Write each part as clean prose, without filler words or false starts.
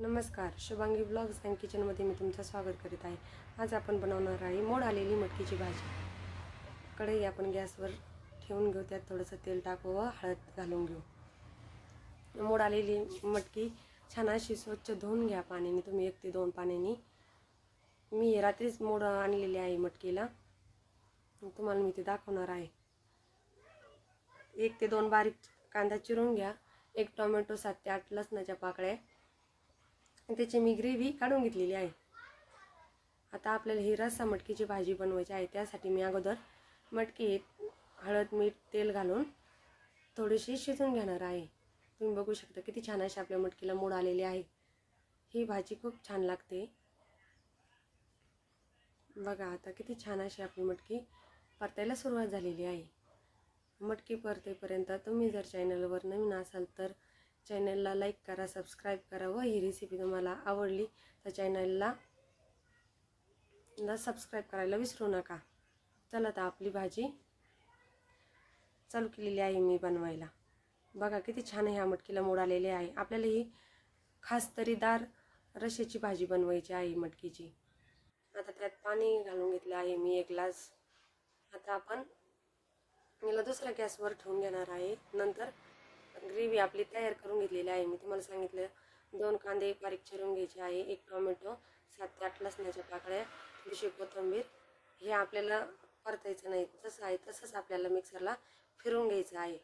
नमस्कार, Shubhangi blogs and किचनमध्ये मी तुमचं स्वागत करीत आहे। आज आपण बनवणार आहे मोड आलेली मटकीची भाजी। कढई आपण गॅसवर ठेवून घेऊ, त्यात थोडंसं तेल टाकू व हळद घालून घेऊ। मोड आलेली मटकी छान अशी स्वच्छ धुवून घ्या पाण्याने, तुम्ही 1 ते 2 पाण्याने। मी रात्रीच मोड आणलेली आहे मटकीला, तुम्हाला मी ते दाखवणार आहे। 1 ते 2 बारीक कांदा चिरून घ्या, 1 टोमॅटो, 7 ते 8 लसणाच्या पाकळ्या, त्याची मी ग्रेव्ही काढून घेतलेली आहे। आता आपल्याला ही रस्सा मटकीची भाजी बनवायची आहे। त्यासाठी मी अगोदर मटकी हळद, मीठ, तेल घालून थोडीशी शिजवून घेणार आहे। तुम्ही बघू शकता किती छान अशी आपल्या मटकीला मोड आलेली आहे। ही भाजी खूप छान लागते। बघा आता किती छान अशी आपली मटकी परतायला सुरुवात झालेली आहे। मटकी परतेपर्यंत तुम्ही जर चॅनलवर नवीन असाल तर चॅनलला लाईक करा, सबस्क्राईब करा व ही रेसिपी तुम्हाला आवडली तर चॅनलला सबस्क्राईब करायला विसरू नका। चला आता आपली भाजी चालू केलेली आहे मी बनवायला। बघा किती छान ह्या मटकीला मोड आलेले आहे। आपल्याला ही खास तरीदार रश्श्याची भाजी बनवायची आहे मटकीची। आता त्यात पाणी घालून घेतले आहे मी 1 ग्लास। आता आपण याला दुसऱ्या गॅसवर ठेवून घेणार आहे। नंतर ग्रेव्ही आपली तयार करून घेतलेली आहे। मी तुम्हाला सांगितलं 2 कांदे बारीक चिरून घ्यायचे आहे, 1 टोमॅटो, 7 ते 8 लसणाच्या पाकळ्या, थोडीशी कोथिंबीर। हे आपल्याला परतायचं नाही, जसं आहे तसंच आपल्याला मिक्सरला फिरवून घ्यायचं आहे।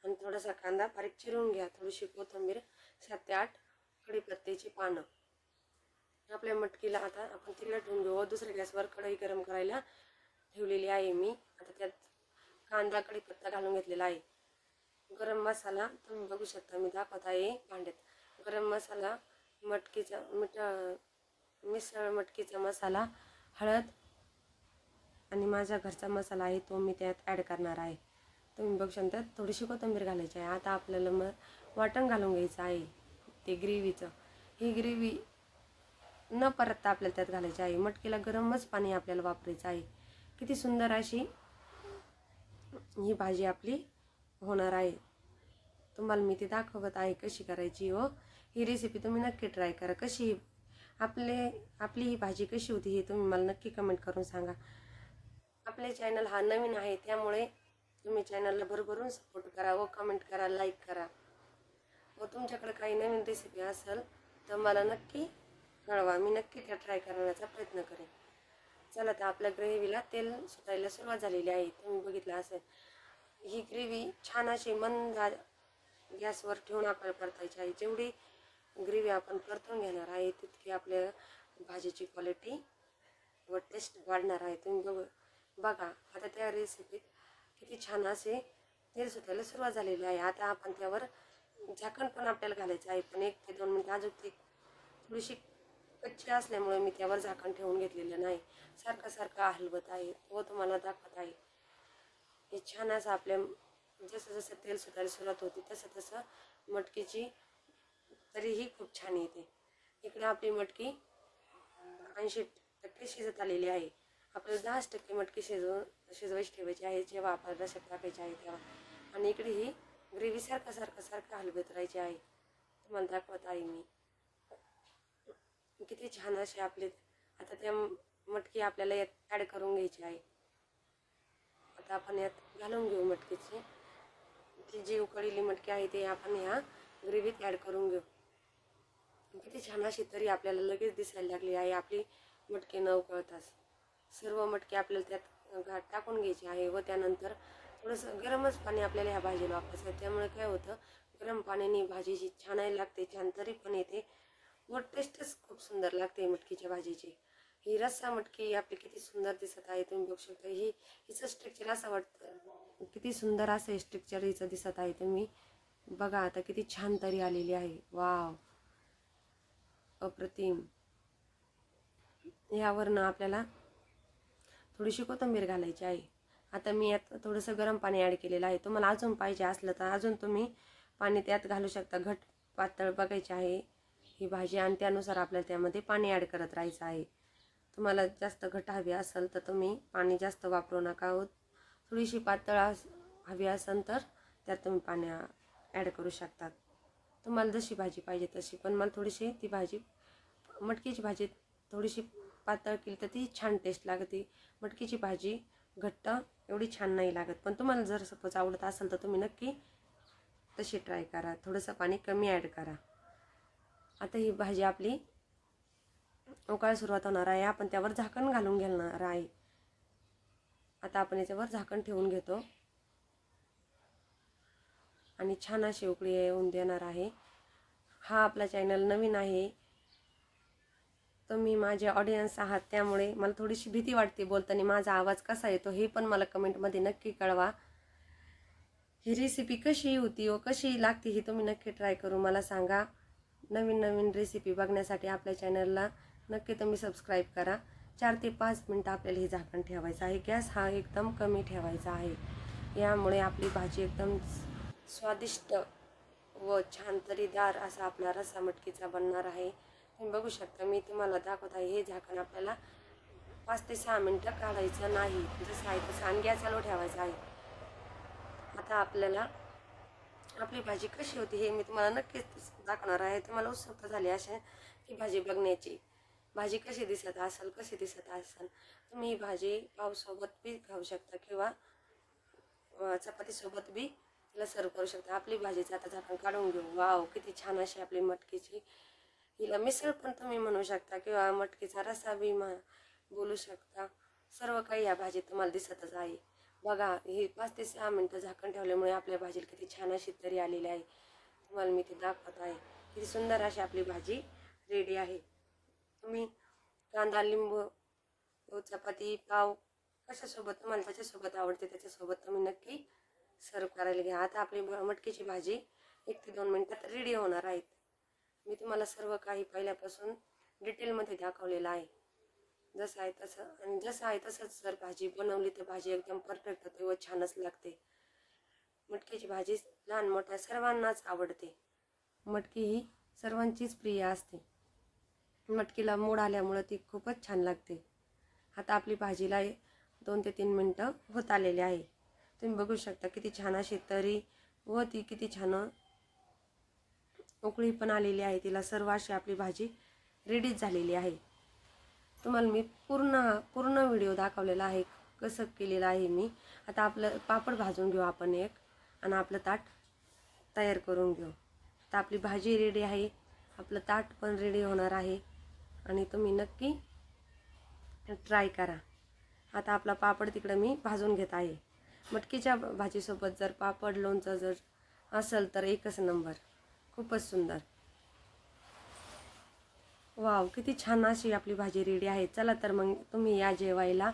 आणि थोडासा कांदा बारीक चिरून घ्या, थोडीशी कोथिंबीर, 7 ते 8 कढीपत्त्याची पानं। आपल्या मटकीला आता आपण तिला ठेवून घेऊ। दुसऱ्या गॅसवर कढई गरम करायला ठेवलेली आहे मी। आता त्यात कांदा, कढीपत्ता घालून घेतलेला आहे। गरम मसाला तुम्ही बघू शकता, मी दाखवत आहे भांड्यात। गरम मसाला, मटकीचा मिसळ मटकीचा मसाला, हळद आणि माझा घरचा मसाला आहे तो मी त्यात ॲड करणार आहे। तुम्ही बघू शकता थोडीशी कोथिंबीर घालायची आहे। आता आपल्याला वाटण घालून घ्यायचं आहे ते ग्रेव्हीचं। ही ग्रेव्ही न परतता आपल्याला त्यात घालायची आहे। मटकीला गरमच पाणी आपल्याला वापरायचं आहे। किती सुंदर अशी ही भाजी आपली होणार आहे। तुम्हाला मी ती दाखवत आहे कशी करायची व ही रेसिपी तुम्ही नक्की ट्राय करा। कशी आपली ही भाजी कशी होती हे तुम्ही मला नक्की कमेंट करून सांगा। आपले चॅनल हा नवीन आहे त्यामुळे तुम्ही चॅनलला भरभरून सपोर्ट करा व कमेंट करा, लाईक करा। व तुमच्याकडे काही नवीन रेसिपी असेल तर मला नक्की कळवा, मी नक्की त्या ट्राय करण्याचा प्रयत्न करेन। चला तर आपल्या ग्रेव्हीला तेल सुटायला सुरुवात झालेली आहे। तुम्ही बघितलं असेल ही ग्रेव्ही छान अशी मंद गॅसवर ठेवून आपल्याला परतायची आहे। जेवढी ग्रेव्ही आपण परतून घेणार आहे तितकी आपल्या भाजीची क्वालिटी व टेस्ट वाढणार आहे। तुम्ही बघा आता त्या रेसिपीत किती छान असे तेल सुटायला सुरुवात झालेली आहे। आता आपण त्यावर झाकण पण आपल्याला घालायचं आहे, पण 1 ते 2 मिनिट अजून ती थोडीशी कच्ची असल्यामुळे मी त्यावर झाकण ठेवून घेतलेलं नाही। सारखं हलवत आहे व तुम्हाला दाखवत आहे। हे छान असं आपल्या जसं जसं तेल सुटायला सुरुवात होती तसं तसं मटकीची तरीही खूप छान येते। इकडे आपली मटकी 80% शिजत आलेली आहे। आपल्याला 10% मटकी शिजवायची ठेवायची आहे जेव्हा आपण रश्श्यात टाकायची आहे तेव्हा। आणि इकडे ही ग्रेव्ही सारखं हलवत राहायची आहे। तुम्हाला दाखवत आहे मी किती छान असे आपले। आता त्या मटकी आपल्याला यात ॲड करून घ्यायची आहे। आता आपण यात घालून घेऊ मटकीची। ती जी उकळलेली मटकी आहे ते आपण ह्या ग्रेव्हीत ॲड करून घेऊ। किती छान अशी तरी आपल्याला लगेच दिसायला लागली आहे आपली मटकी न उकळताच। सर्व मटकी आपल्याला त्यात टाकून घ्यायची आहे व त्यानंतर थोडंसं गरमच पाणी आपल्याला ह्या भाजीला वापरायचं आहे। त्यामुळे काय होतं, गरम पाण्याने भाजीची छानही लागते, छान तरी पण येते व टेस्टच खूप सुंदर लागते मटकीच्या भाजीची। ही रस्सा मटकी आपली किती सुंदर दिसत आहे, तुम्ही बघू शकता। हिचं स्ट्रक्चर असं वाटतं, किती सुंदर असं स्ट्रक्चर हिचं दिसत आहे। तुम्ही बघा आता किती छान तरी आलेली आहे। वाव, अप्रतिम। यावरनं आपल्याला थोडीशी कोथिंबीर घालायची आहे। आता मी यात थोडंसं गरम पाणी ॲड केलेलं आहे। तुम्हाला अजून पाहिजे असलं तर अजून तुम्ही पाणी त्यात घालू शकता। घट पातळ बघायची आहे ही भाजी आणि त्यानुसार आपल्याला त्यामध्ये पाणी ॲड करत राहायचं आहे। तुम्हाला जास्त घट हवी असेल तर तुम्ही पाणी जास्त वापरू नका व थोडीशी पातळ हवी असेल तर त्यात तुम्ही पाणी ॲड करू शकता। तुम्हाला जशी भाजी पाहिजे तशी, पण मला थोडीशी ती भाजी मटकीची भाजी थोडीशी पातळ केली तर ती छान टेस्ट लागते. मटकीची भाजी घट्ट एवढी छान नाही लागत. पण तुम्हाला जर सपोज आवडत असेल तर तुम्ही नक्की तशी ट्राय करा. थोडंसं पाणी कमी ॲड करा. आता ही भाजी आपली उकळायला सुरुवात होणार आहे. आपण त्यावर झाकण घालून घेणार आहे. आता आपण याच्यावर झाकण ठेवून घेतो आणि छान अशी उकळी येऊन देणार आहे. हा आपला चॅनल नवीन आहे, तुम्ही माझे ऑडियन्स आहात, त्यामुळे मला थोडीशी भीती वाटते बोलताना. माझा आवाज कसा येतो हे पण मला कमेंटमध्ये नक्की कळवा. ही रेसिपी कशी होती व कशी लागते ही तुम्ही नक्की ट्राय करून मला सांगा. नवीन नवीन रेसिपी बघण्यासाठी आपल्या चॅनलला नक्की तुम्ही सबस्क्राईब करा. 4 ते 5 मिनटं आपल्याला हे झाकण ठेवायचं आहे. गॅस हा एकदम कमी ठेवायचा आहे. यामुळे आपली भाजी एकदम स्वादिष्ट व छान तरीदार असा आपला रस्सा मटकीचा बनणार आहे. तुम्ही बघू शकता, मी तुम्हाला दाखवत आहे. हे झाकण आपल्याला 5 ते 6 मिनटं काढायचं नाही, जसं आहे तसं, आणि गॅस चालू ठेवायचा आहे. आता आपल्याला आपली भाजी कशी होती हे मी तुम्हाला नक्कीच दाखवणार आहे. तुम्हाला उत्सुकता झाली असेल की भाजी बघण्याची, भाजी कशी दिसत असेल, तुम्ही ही भाजी पावसोबत बी खाऊ शकता किंवा चपातीसोबत बी तिला सर्व करू शकता. आपली भाजीचं आता झाकण काढून घेऊ. वाव, किती छान अशी आपली मटकीची, हिला मिसळ पण तुम्ही म्हणू शकता किंवा मटकीचा रस्सा बी बोलू शकता. सर्व काही या भाजीत तुम्हाला दिसतच आहे. बघा, ही 5 ते 6 मिनटं झाकण ठेवल्यामुळे आपल्या भाजीला किती छान अशी तरी आलेली आहे. तुम्हाला मी ते दाखवत आहे. किती सुंदर अशी आपली भाजी रेडी आहे. तुम्ही कांदा, लिंबू, चपाती, पाव कशासोबत तुम्हाला त्याच्यासोबत आवडते त्याच्यासोबत तुम्ही नक्की सर्व करायला घ्या. आता आपली मटकीची भाजी 1 ते 2 मिनटात रेडी होणार आहेत. मी तुम्हाला सर्व काही पहिल्यापासून डिटेलमध्ये दाखवलेलं आहे. जसं आहे तसं, आणि जसं आहे तसंच जर भाजी बनवली तर भाजी एकदम परफेक्ट होते व छानच लागते. मटकीची भाजी लहान मोठ्या सर्वांनाच आवडते. मटकी ही सर्वांचीच प्रिय असते. मटकीला मोड आल्यामुळं ती खूपच छान लागते. आता आपली भाजीला 2 ते 3 मिनटं होत आलेले आहे. तुम्ही बघू शकता किती छान अशी तरी व ती किती छान उकळी पण आलेली आहे. तिला सर्व अशी आपली भाजी रेडीच झालेली आहे. तुम्हाला मी पूर्ण व्हिडिओ दाखवलेला आहे, कसं केलेलं आहे मी. आता आपलं पापड भाजून घेऊ आपण एक, आणि आपलं ताट तयार करून घेऊ. तर आपली भाजी रेडी आहे, आपलं ताट पण रेडी होणार आहे, आणि तुम्ही नक्की ट्राय करा. आता आपला पापड तिकडं मी भाजून घेत आहे. मटकीच्या भाजीसोबत जर पापड, लोणचं जर असेल तर एकच नंबर, खूपच सुंदर. वाव, किती छान अशी आपली भाजी रेडी आहे. चला तर मग तुम्ही या जेवायला.